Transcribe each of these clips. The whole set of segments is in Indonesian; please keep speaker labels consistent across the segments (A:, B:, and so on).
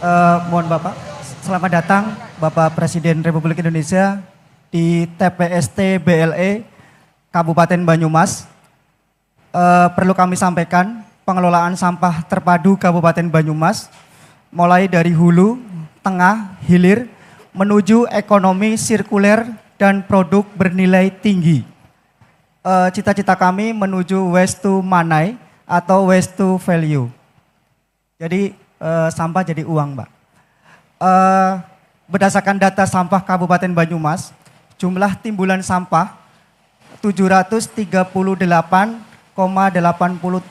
A: Mohon Bapak, selamat datang Bapak Presiden Republik Indonesia di TPST BLE Kabupaten Banyumas. Perlu kami sampaikan, pengelolaan sampah terpadu Kabupaten Banyumas mulai dari hulu, tengah, hilir menuju ekonomi sirkuler dan produk bernilai tinggi. Cita-cita kami menuju waste to money atau waste to value. Jadi sampah jadi uang, Mbak. Berdasarkan data sampah Kabupaten Banyumas, jumlah timbulan sampah 738,80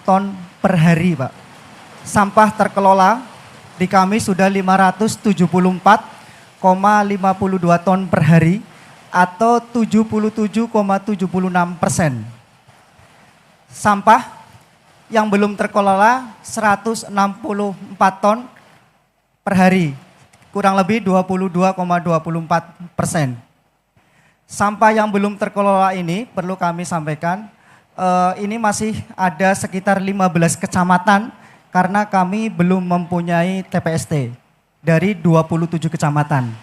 A: ton per hari, Pak. Sampah terkelola di kami sudah 574,52 ton per hari atau 77,76%. Sampah yang belum terkelola 164 ton per hari, kurang lebih 22,24%. Sampah yang belum terkelola ini perlu kami sampaikan, ini masih ada sekitar 15 kecamatan karena kami belum mempunyai TPST dari 27 kecamatan.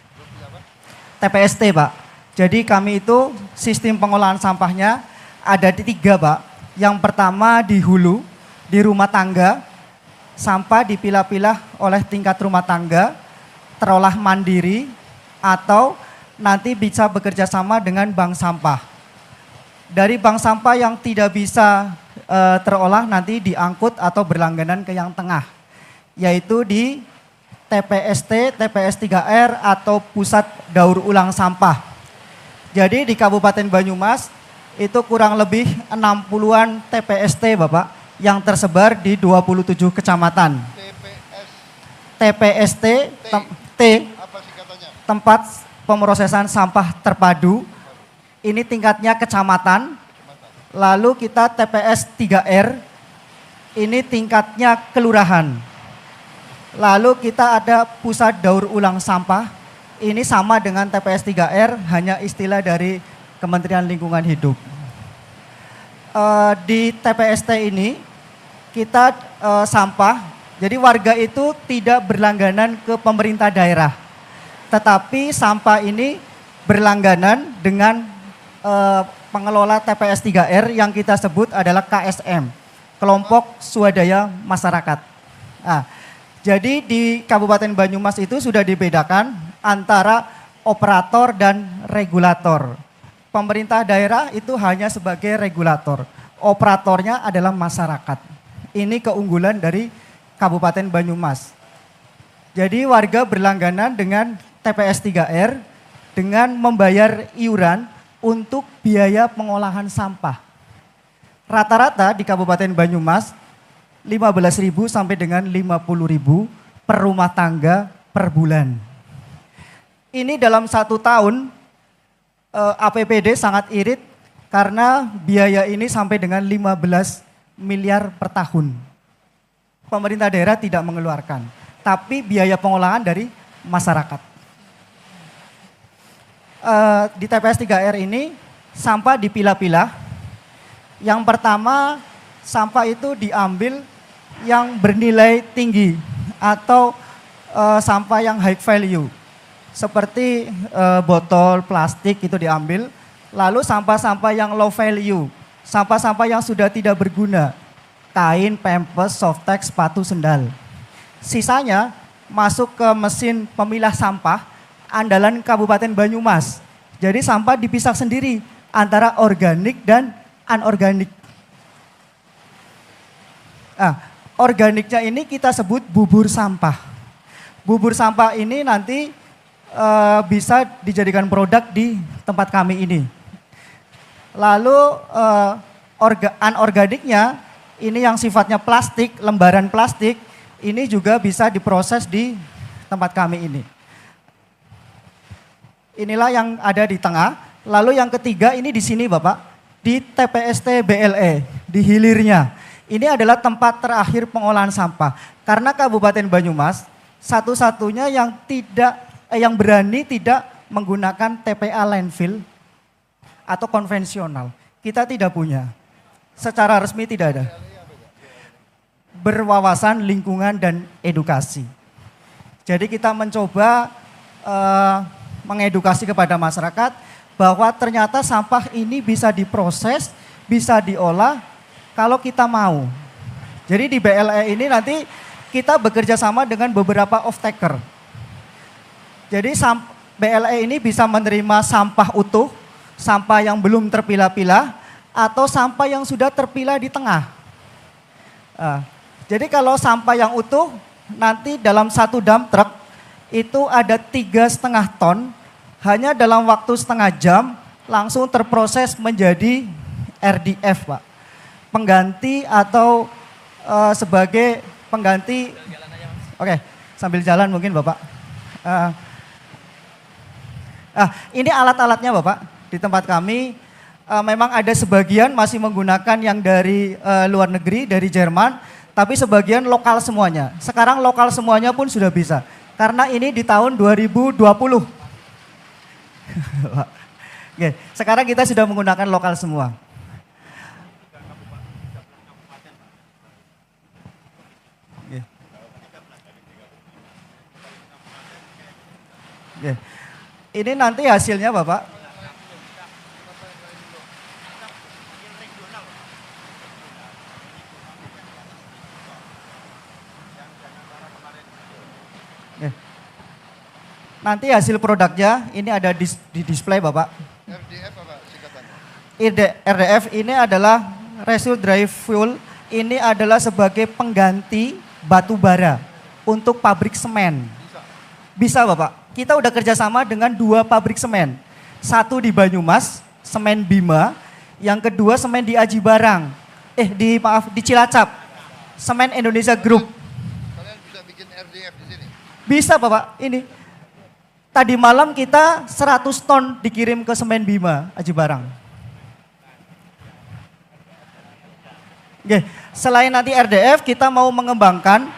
A: TPST, Pak. Jadi kami itu sistem pengolahan sampahnya ada di 3, Pak. Yang pertama di hulu, di rumah tangga, sampah dipilah-pilah oleh tingkat rumah tangga, terolah mandiri, atau nanti bisa bekerja sama dengan bank sampah. Dari bank sampah yang tidak bisa terolah nanti diangkut atau berlangganan ke yang tengah, yaitu di TPST, TPS 3R atau Pusat Daur Ulang Sampah. Jadi di Kabupaten Banyumas itu kurang lebih 60-an TPST, Bapak, yang tersebar di 27 kecamatan. TPST,
B: Apa singkatannya?
A: tempat pemrosesan sampah terpadu. Ini tingkatnya kecamatan. Lalu kita TPS 3R, ini tingkatnya kelurahan. Lalu kita ada Pusat Daur Ulang Sampah. Ini sama dengan TPS 3R, hanya istilah dari Kementerian Lingkungan Hidup. Di TPST ini kita sampah, jadi warga itu tidak berlangganan ke pemerintah daerah, tetapi sampah ini berlangganan dengan pengelola TPS 3R yang kita sebut adalah KSM, Kelompok Swadaya Masyarakat. Nah, jadi di Kabupaten Banyumas itu sudah dibedakan antara operator dan regulator. Pemerintah daerah itu hanya sebagai regulator, operatornya adalah masyarakat. Ini keunggulan dari Kabupaten Banyumas. Jadi warga berlangganan dengan TPS 3R dengan membayar iuran untuk biaya pengolahan sampah. Rata-rata di Kabupaten Banyumas 15.000 sampai dengan 50.000 per rumah tangga per bulan. Ini dalam 1 tahun APBD sangat irit karena biaya ini sampai dengan 15 miliar per tahun. Pemerintah daerah tidak mengeluarkan, tapi biaya pengolahan dari masyarakat. Di TPS 3R ini sampah dipilah-pilah. Yang pertama sampah itu diambil yang bernilai tinggi atau sampah yang high value. Seperti botol plastik itu diambil, lalu sampah-sampah yang low value, sampah-sampah yang sudah tidak berguna, kain, pampers, softtek, sepatu, sendal. Sisanya masuk ke mesin pemilah sampah andalan Kabupaten Banyumas. Jadi sampah dipisah sendiri antara organik dan anorganik. Organiknya ini kita sebut bubur sampah. Bubur sampah ini nanti bisa dijadikan produk di tempat kami ini. Lalu anorganiknya ini yang sifatnya plastik, lembaran plastik, ini juga bisa diproses di tempat kami ini. Inilah yang ada di tengah. Lalu yang ketiga ini di sini Bapak, di TPST BLE, di hilirnya. Ini adalah tempat terakhir pengolahan sampah. Karena Kabupaten Banyumas satu-satunya yang berani tidak menggunakan TPA landfill atau konvensional. Kita tidak punya. Secara resmi tidak ada. Berwawasan lingkungan dan edukasi. Jadi kita mencoba mengedukasi kepada masyarakat bahwa ternyata sampah ini bisa diproses, bisa diolah kalau kita mau. Jadi di BLE ini nanti kita bekerja sama dengan beberapa off-taker. Jadi BLE ini bisa menerima sampah utuh, sampah yang belum terpilah-pilah, atau sampah yang sudah terpilah di tengah. Jadi kalau sampah yang utuh, nanti dalam satu dump truck itu ada 3,5 ton, hanya dalam waktu setengah jam langsung terproses menjadi RDF, Pak. Pengganti atau sebagai pengganti. Oke, sambil jalan mungkin Bapak. Ini alat-alatnya Bapak. Di tempat kami memang ada sebagian masih menggunakan yang dari luar negeri, dari Jerman, tapi sebagian lokal semuanya. Sekarang lokal semuanya pun sudah bisa. Karena ini di tahun 2020. Oke, sekarang kita sudah menggunakan lokal semua. Ini nanti hasilnya Bapak. Nanti hasil produknya ini ada di display Bapak.
B: RDF apa singkatannya?
A: RDF ini adalah Residue Dry Fuel. Ini adalah sebagai pengganti batu bara untuk pabrik semen. Bisa Bapak. Kita udah kerjasama dengan 2 pabrik semen. Satu di Banyumas, semen Bima. Yang kedua semen di Aji Barang. Di Cilacap. Semen Indonesia Group.
B: Kalian bisa bikin RDF di sini?
A: Bisa Bapak, ini. Tadi malam kita 100 ton dikirim ke semen Bima, Aji Barang. Oke, selain nanti RDF, kita mau mengembangkan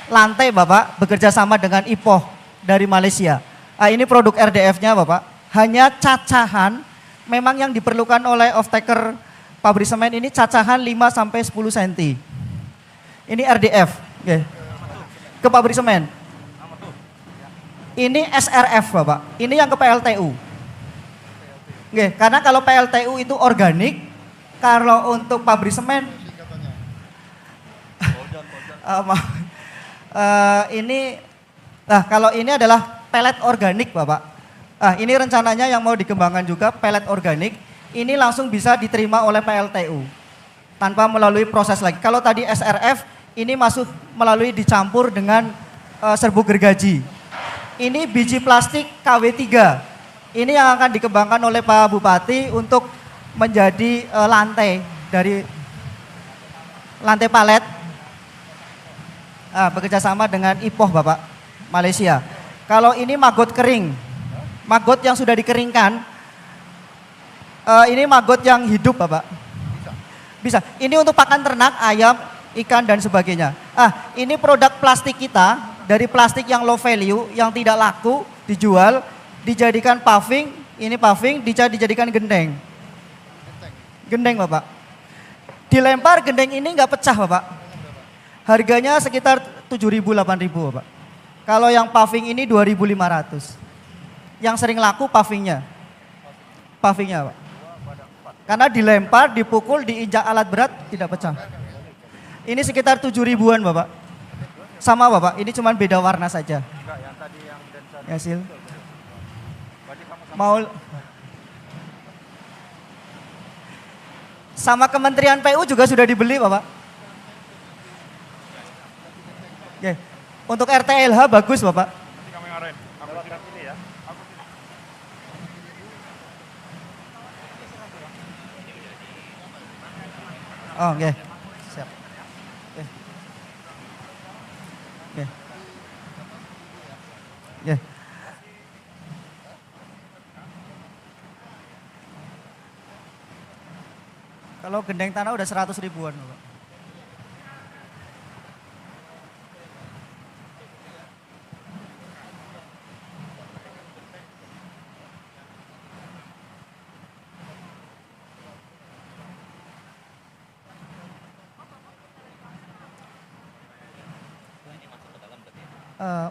A: lantai Bapak, bekerja sama dengan Ipoh dari Malaysia. Ini produk RDF-nya Bapak, hanya cacahan, memang yang diperlukan oleh off-taker pabrik semen ini cacahan 5-10 cm. Ini RDF, oke. Ke pabrik semen. Ini SRF Bapak, ini yang ke PLTU. Oke, karena kalau PLTU itu organik, kalau untuk pabrik semen, kalau ini adalah pelet organik Bapak. Ini rencananya yang mau dikembangkan juga pelet organik, ini langsung bisa diterima oleh PLTU tanpa melalui proses lagi. Kalau tadi SRF, ini masuk melalui dicampur dengan serbuk gergaji. Ini biji plastik KW3. Ini yang akan dikembangkan oleh Pak Bupati untuk menjadi lantai dari lantai palet. Bekerja sama dengan Ipoh Bapak, Malaysia. Kalau ini maggot kering, maggot yang sudah dikeringkan. Ini maggot yang hidup Bapak. Bisa. Ini untuk pakan ternak, ayam, ikan dan sebagainya. Ini produk plastik kita. Dari plastik yang low value, yang tidak laku, dijual, dijadikan paving, ini paving, dijadikan gendeng. Gendeng Bapak. Dilempar gendeng ini nggak pecah Bapak. Harganya sekitar 7.000, 8.000 Bapak. Kalau yang paving ini 2.500. Yang sering laku pavingnya. Pavingnya Pak. Karena dilempar, dipukul, diinjak alat berat, tidak pecah. Ini sekitar 7.000-an Bapak. Sama Bapak, ini cuma beda warna saja. Hasil. Mau sama Kementerian PU juga sudah dibeli Bapak. Oke. Untuk RTLH bagus Bapak. Oh, oke. Siap. Oke. Oke. Oke. Kalau gendeng tanah udah 100 ribuan, Bapak. Eh,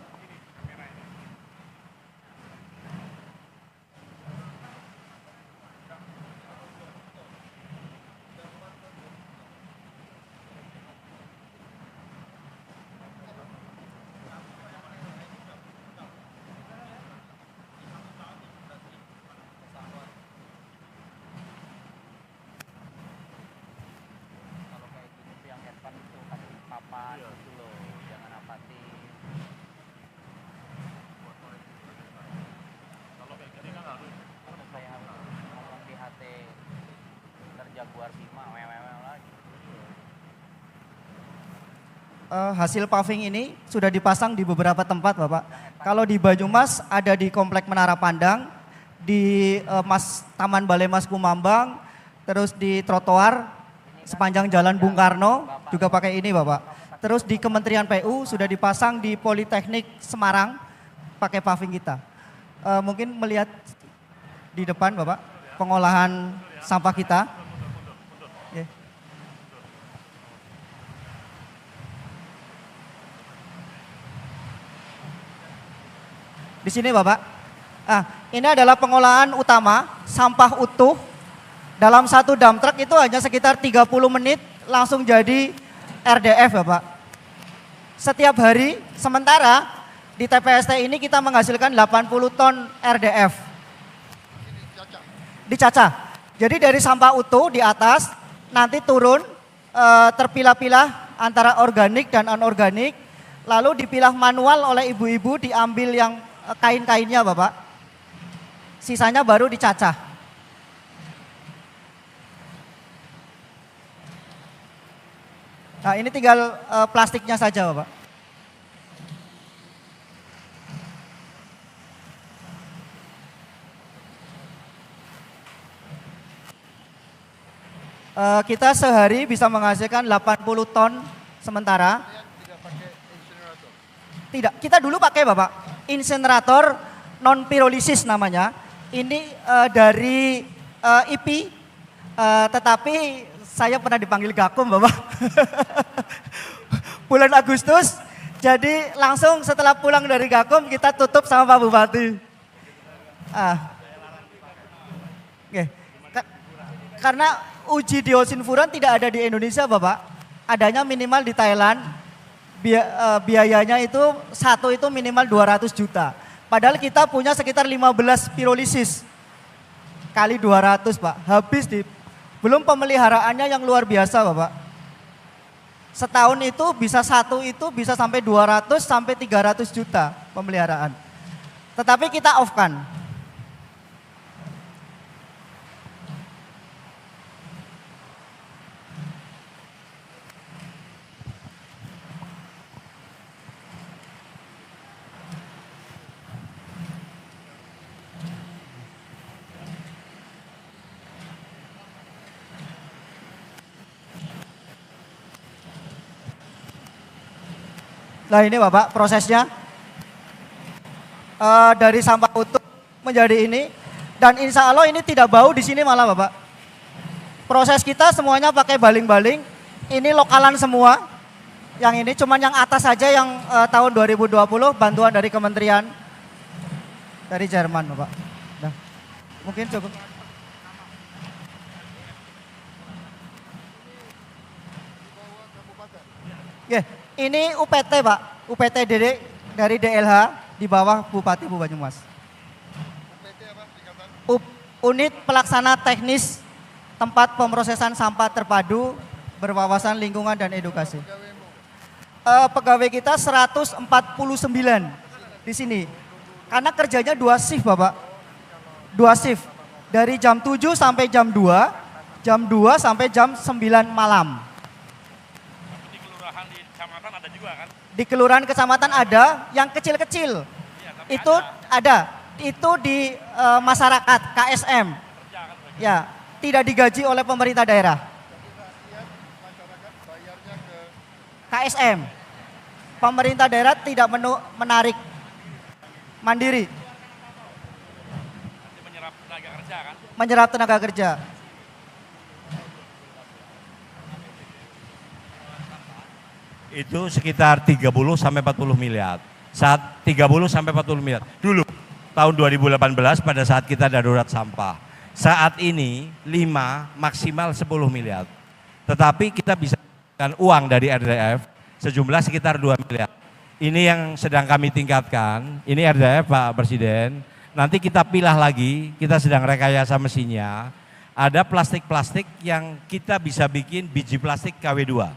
C: Kalau kayak gini tuh yang depan itu kasih papan gitu loh, jangan apatis. Kalau kayak gini kan harus saya harus ngomong di HT ntar Jaguar Bima wewewe lagi.
A: hasil paving ini sudah dipasang di beberapa tempat, Bapak. Kalau di Banyumas ada di Komplek Menara Pandang, di Taman Balai Mas Kumambang, terus di trotoar sepanjang Jalan Bung Karno juga pakai ini, Bapak. Terus di Kementerian PU sudah dipasang di Politeknik Semarang pakai paving kita. Mungkin melihat di depan, Bapak, pengolahan sampah kita. Oke. Di sini, Bapak. Ini adalah pengolahan utama sampah utuh. Dalam satu dump truck itu hanya sekitar 30 menit langsung jadi RDF, Bapak. Setiap hari, sementara di TPST ini kita menghasilkan 80 ton RDF. Dicacah. Jadi dari sampah utuh di atas, nanti turun terpilah-pilah antara organik dan anorganik. Lalu dipilah manual oleh ibu-ibu, diambil yang kain-kainnya, Bapak. Sisanya baru dicacah. Nah, ini tinggal plastiknya saja, Bapak. Kita sehari bisa menghasilkan 80 ton sementara.
B: Tidak pakai insinerator.
A: Tidak, kita dulu pakai, Bapak, insinerator non pirolisis namanya. Ini dari IP, tetapi saya pernah dipanggil Gakum, Bapak. Bulan Agustus, jadi langsung setelah pulang dari Gakum kita tutup sama Pak Bupati. Oke. Karena uji diosin-furan tidak ada di Indonesia, Bapak. Adanya minimal di Thailand. Biayanya itu satu itu minimal 200 juta. Padahal kita punya sekitar 15 pirolisis. Kali 200, Pak. Habis belum pemeliharaannya yang luar biasa, Bapak. Setahun itu bisa sampai 200 sampai 300 juta pemeliharaan. Tetapi kita off-kan. Nah, ini, Bapak, prosesnya dari sampah utuh menjadi ini, dan insya Allah ini tidak bau di sini malah, Bapak. Proses kita semuanya pakai baling-baling, ini lokalan semua. Yang ini cuman yang atas saja yang tahun 2020 bantuan dari kementerian dari Jerman, Bapak. Nah, mungkin cukup. Ya. Ini UPT, Pak, UPT dari DLH di bawah Bupati Banyumas.
B: UPT apa? Singkatan?
A: Unit Pelaksana Teknis Tempat Pemrosesan Sampah Terpadu Berwawasan Lingkungan dan Edukasi. Pegawai kita 149 di sini. Karena kerjanya 2 shift, Bapak. 2 shift. Dari jam 7 sampai jam 2, jam 2 sampai jam 9 malam. Di kelurahan kecamatan ada, yang kecil-kecil itu ada. Itu di masyarakat KSM. Ya, tidak digaji oleh pemerintah daerah.
B: Masyarakat bayarnya ke
A: KSM. Pemerintah daerah tidak menarik, mandiri.
D: Menyerap tenaga kerja kan?
A: Menyerap tenaga kerja.
E: Itu sekitar 30 sampai 40 miliar.
D: saat 30 sampai 40 miliar. Dulu tahun 2018 pada saat kita darurat sampah. Saat ini 5 maksimal 10 miliar. Tetapi kita bisa mendapatkan uang dari RDF sejumlah sekitar 2 miliar. Ini yang sedang kami tingkatkan. Ini RDF Pak Presiden. Nanti kita pilah lagi, kita sedang rekayasa mesinnya. Ada plastik-plastik yang kita bisa bikin biji plastik KW2.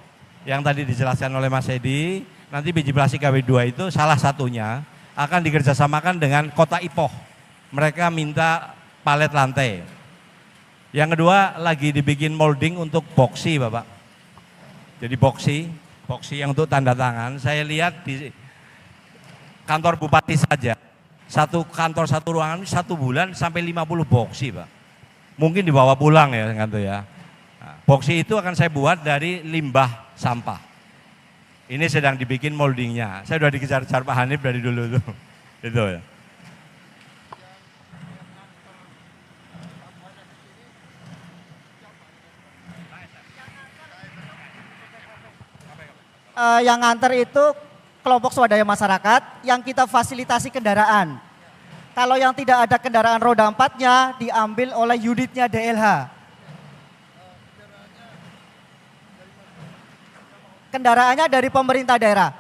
D: Yang tadi dijelaskan oleh Mas Edi, nanti biji plastik KW2 itu salah satunya akan dikerjasamakan dengan Kota Ipoh. Mereka minta palet lantai. Yang kedua lagi dibikin molding untuk boxy Bapak. Jadi boxy yang untuk tanda tangan. Saya lihat di kantor Bupati saja, satu kantor satu ruangan 1 bulan sampai 50 boxy Pak. Mungkin dibawa pulang ya gitu ya. Nah, boxy itu akan saya buat dari limbah sampah. Ini sedang dibikin moldingnya. Saya sudah dikejar-kejar Pak Hanif dari dulu tuh. Itu ya.
A: Yang nganter itu kelompok swadaya masyarakat yang kita fasilitasi kendaraan. Kalau yang tidak ada kendaraan roda 4-nya diambil oleh unitnya DLH. Kendaraannya dari pemerintah daerah.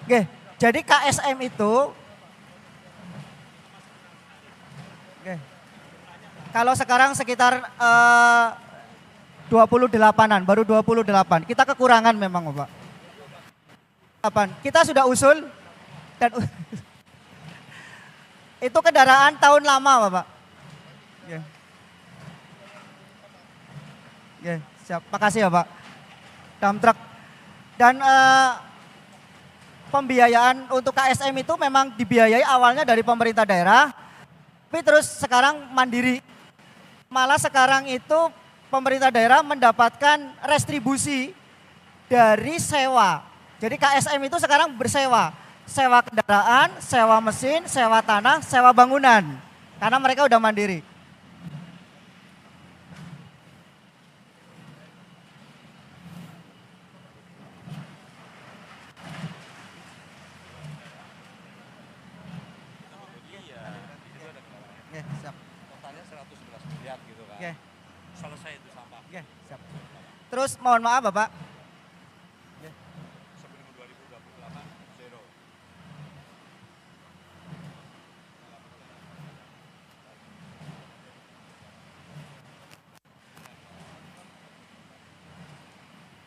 A: Oke, jadi KSM itu kalau sekarang sekitar 28-an, baru 28. Kita kekurangan memang Bapak. Kita sudah usul dan itu kendaraan tahun lama Bapak. Siap. Makasih ya Pak. Dump truck. Dan pembiayaan untuk KSM itu memang dibiayai awalnya dari pemerintah daerah, tapi terus sekarang mandiri. Malah sekarang itu pemerintah daerah mendapatkan restribusi dari sewa. Jadi KSM itu sekarang bersewa. Sewa kendaraan, sewa mesin, sewa tanah, sewa bangunan. Karena mereka udah mandiri. Siap.
D: Totalnya 111 miliar gitu kan. Selesai itu sampah.
A: Siap. Terus mohon maaf Bapak.
D: Sebelum 2028 zero.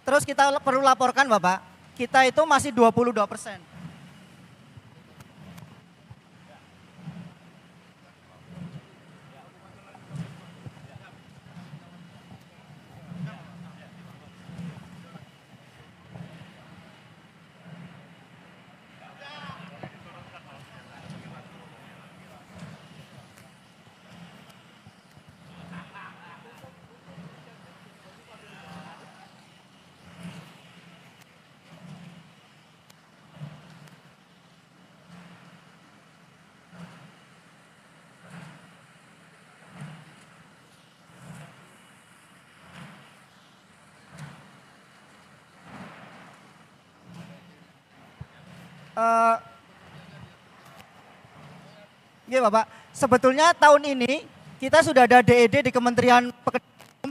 A: Terus kita perlu laporkan Bapak, kita itu masih 22%. Iya Bapak, sebetulnya tahun ini kita sudah ada DED di Kementerian Pekerjaan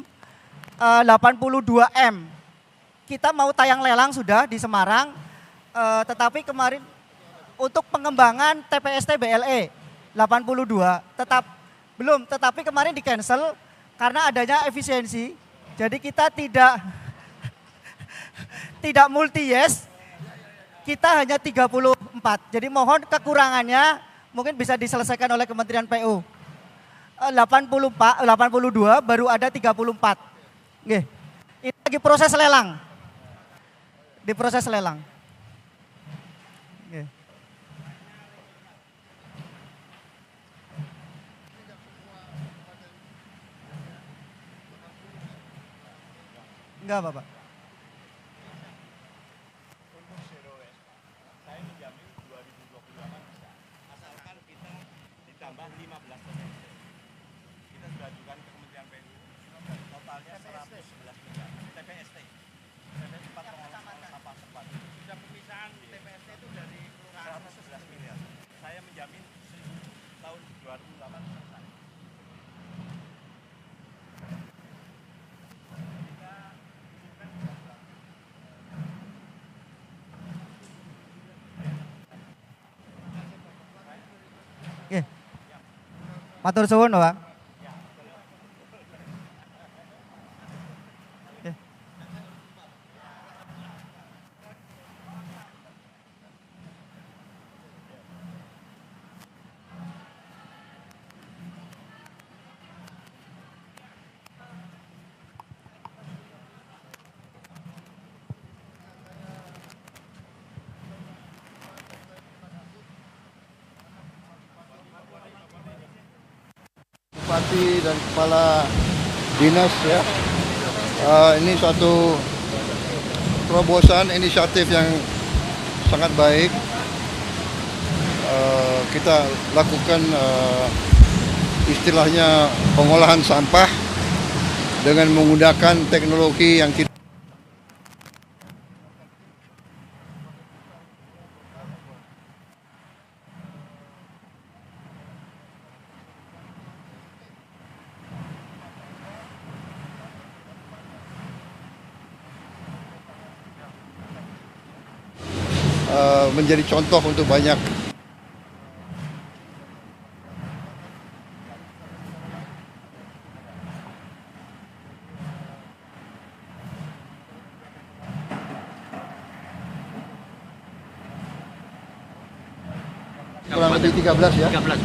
A: 82M. Kita mau tayang lelang sudah di Semarang, tetapi kemarin untuk pengembangan TPST BLE 82 tetapi kemarin di cancel karena adanya efisiensi. Jadi kita tidak multi yes, kita hanya 34. Jadi mohon kekurangannya mungkin bisa diselesaikan oleh Kementerian PU. 82 baru ada 34. Nggih. Ini lagi proses lelang. Di proses lelang. Nggih. Enggak, Bapak.
D: Untuk zero waste, saya menjamin 2028 bisa. Asalkan kita ditambah 15%. Kita sudah ajukan ke Kementerian PU, totalnya 111 miliar. TPST. TPST 4,0 sampah tempat. Sudah pemisahan TPST itu dari kelurahan 111 miliar.
A: Matur suwun, Pak.
B: Bupati dan kepala dinas ya. Ini suatu terobosan inisiatif yang sangat baik. Kita lakukan istilahnya pengolahan sampah dengan menggunakan teknologi yang kita menjadi contoh untuk banyak. Kurang lebih 13 ya.
C: 13.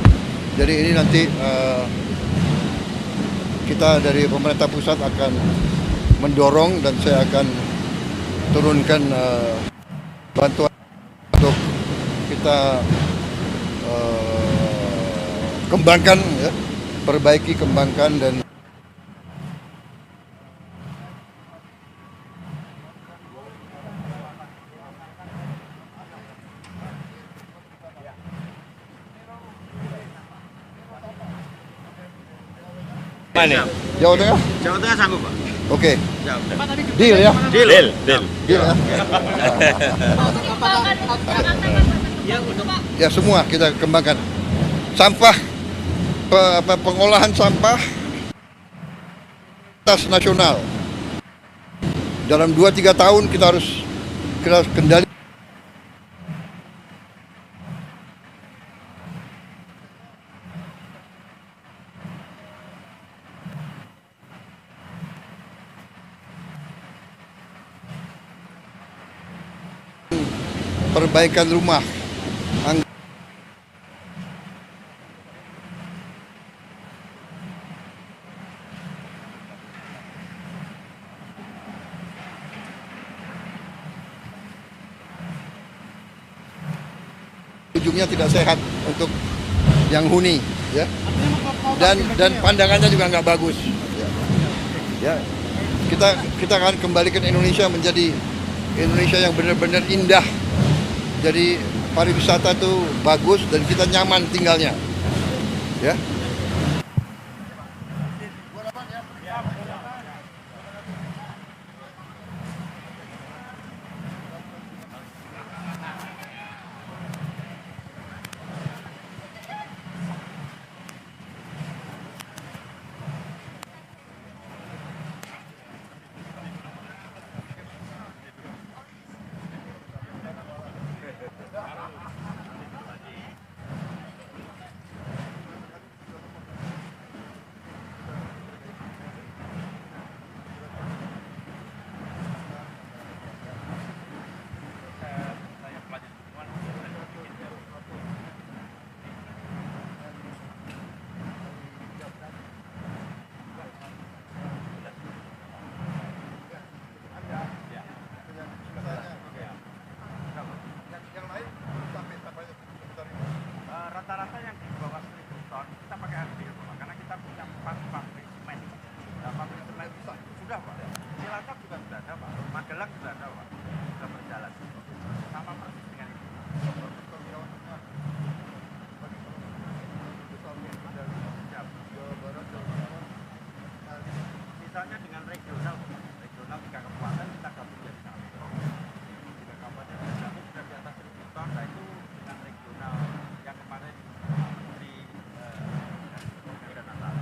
B: Jadi ini nanti kita dari pemerintah pusat akan mendorong dan saya akan turunkan bantuan untuk kita kembangkan, ya, perbaiki, kembangkan dan
D: Mana?
B: Jawa Tengah.
C: Jawa Tengah sanggup, Pak.
B: Oke,
C: Ya,
B: deal ya,
D: Deal.
B: deal ya. Ya semua kita kembangkan. Sampah, pengolahan sampah atas nasional. Dalam 2-3 tahun kita harus kendali. Perbaikan rumah. Ujungnya tidak sehat untuk yang huni, ya. Dan pandangannya juga nggak bagus. Ya. Kita akan kembalikan Indonesia menjadi Indonesia yang benar-benar indah. Jadi pariwisata itu bagus dan kita nyaman tinggalnya. Ya.
C: Rata-rata yang di bawah 1.000 ton kita pakai andil, Pak, karena kita punya 4 pabrik semen. Nah, pabrik semen sudah, Pak. Cilacap juga sudah ada, Pak. Magelang sudah ada, Pak. Sudah berjalan. Sama persis dengan itu. Sisanya dengan regional, Pak. Regional 3 kabupaten kita gabung jadi satu. 3 kabupaten sudah di atas 1.000 ton, nah itu dengan regional yang kemarin Menteri dan Natal.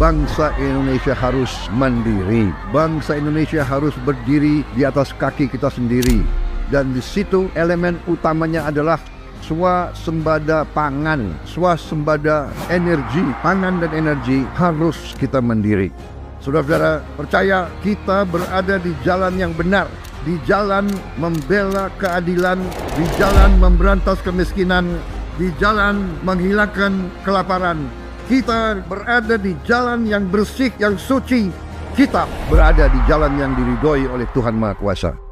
B: bangsa Indonesia harus mandiri. Bangsa Indonesia harus berdiri di atas kaki kita sendiri. Dan di situ elemen utamanya adalah swasembada pangan, swasembada energi. Pangan dan energi harus kita mandiri. Saudara-saudara, percaya kita berada di jalan yang benar, di jalan membela keadilan, di jalan memberantas kemiskinan, di jalan menghilangkan kelaparan. Kita berada di jalan yang bersih, yang suci. Kita berada di jalan yang diridhoi oleh Tuhan Maha Kuasa.